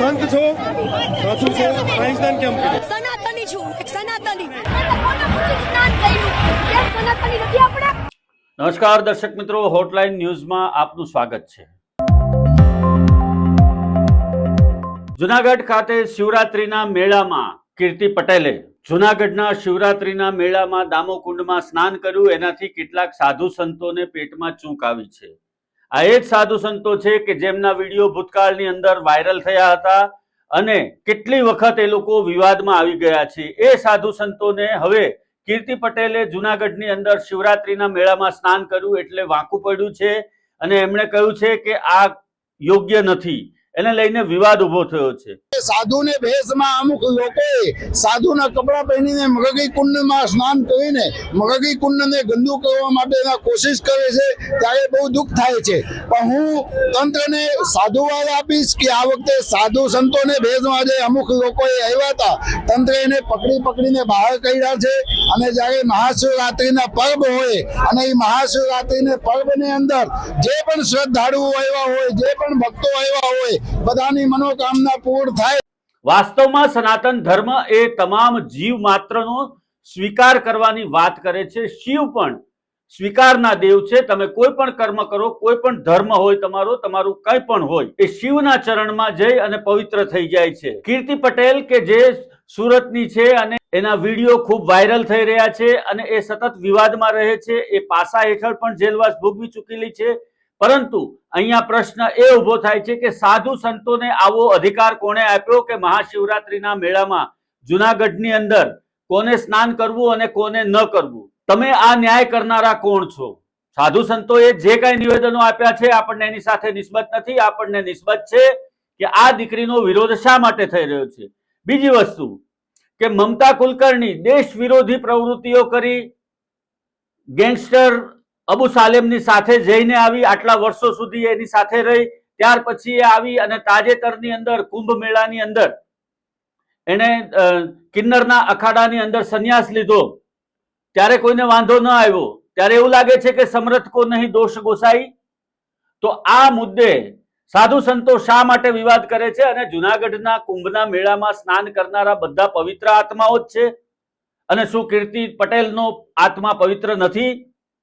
સંત છો, સાચું છો, સાયન્સદાન કેમ કીધું? સનાતની છું, એક સનાતની. નમસ્કાર દર્શક મિત્રો, હોટલાઇન ન્યૂઝમાં આપનું સ્વાગત છે. જુનાગઢ ખાતે શિવરાત્રીના મેળામાં કીર્તિ પટેલે જુનાગઢના શિવરાત્રીના મેળામાં દામોકુંડમાં સ્નાન કર્યું. એનાથી કેટલાક સાધુ સંતોને પેટમાં ચૂંક આવી છે. આ એ જ સાધુ સંતો છે કે જેમના વિડીયો ભૂતકાળની અંદર વાયરલ થયા હતા અને કેટલી વખત એ લોકો વિવાદમાં આવી ગયા છે. એ સાધુ સંતોને હવે કીર્તિ પટેલે જુનાગઢની અંદર શિવરાત્રીના મેળામાં સ્નાન કર્યું એટલે વાંકું પડ્યું છે અને એમણે કહ્યું છે કે આ યોગ્ય નથી. એને લઈને વિવાદ ઉભો થયો છે. સાધુને ભેષમાં અમુક લોકોએ સાધુના કપડા પહેરીને મગગી કુંડમાં સ્નાન કરીને મગગી કુંડને ગંદુ કરવા માટેના કોશિશ કરે છે, ત્યારે બહુ દુઃખ થાય છે. પણ હું તંત્રને સાધુવાદ આપીશ કે આ વખતે સાધુ સંતોને ભેષમાં જે અમુક લોકોએ આવ્યા હતા, તંત્ર એને પકડીને બહાર કાઢ્યા છે. અને જ્યારે મહાશિવરાત્રીના પર્વ હોય અને એ મહાશિવરાત્રીના પર્વની અંદર જે પણ શ્રદ્ધાળુઓ આવ્યા હોય, જે પણ ભક્તો આવ્યા હોય, બધાની મનોકામના પૂર્ણ થાય. વાસ્તવમાં સનાતન ધર્મ એ તમામ જીવ માત્રનો સ્વીકાર કરવાની વાત કરે છે. શિવ પણ સ્વીકારના દેવ છે. તમે કોઈ પણ કર્મ કરો, કોઈ પણ ધર્મ હોય તમારું કંઈ પણ હોય, એ શિવના ચરણમાં જઈ અને પવિત્ર થઈ જાય છે. કીર્તિ પટેલ કે જે સુરતની છે અને એના વિડીયો ખૂબ વાયરલ થઈ રહ્યા છે અને એ સતત વિવાદમાં રહે છે. એ પાસા હેઠળ પણ જેલવાસ ભોગવી ચૂકેલી છે. પરંતુ અહીંયા પ્રશ્ન એ ઉભો થાય છે કે સાધુ સંતોને આવો અધિકાર કોણે આપ્યો કે મહાશિવરાત્રીના મેળામાં જુનાગઢની અંદર કોને સ્નાન કરવું અને કોને ન કરવું? તમે આ ન્યાય કરનારા કોણ છો? સાધુ સંતોએ જે કાંઈ નિવેદનો આપ્યા છે આપણને એની સાથે નિસ્બત નથી. આપણને નિસ્બત છે કે આ દીકરીનો વિરોધ શા માટે થઈ રહ્યો છે. બીજી વસ્તુ કે મમતા કુલકર્ણી દેશ વિરોધી પ્રવૃત્તિઓ કરી, ગેંગસ્ટર અબુ સાલેમની સાથે જઈને આવી, આટલા વર્ષો સુધી એની સાથે રહી, ત્યાર પછી એ આવી અને તાજેતરની અંદર કુંભ મેળાની અંદર એને કિન્નરના અખાડાની અંદર સંન્યાસ લીધો, ત્યારે કોઈને વાંધો ન આવ્યો. ત્યારે એવું લાગે છે કે સમરથ કો નહીં દોષ ગોસાઈ. તો આ મુદ્દે સાધુ સંતો શા માટે વિવાદ કરે છે? અને જુનાગઢના કુંભના મેળામાં સ્નાન કરનારા બધા પવિત્ર આત્માઓ જ છે અને શું કીર્તિ પટેલનો આત્મા પવિત્ર નથી?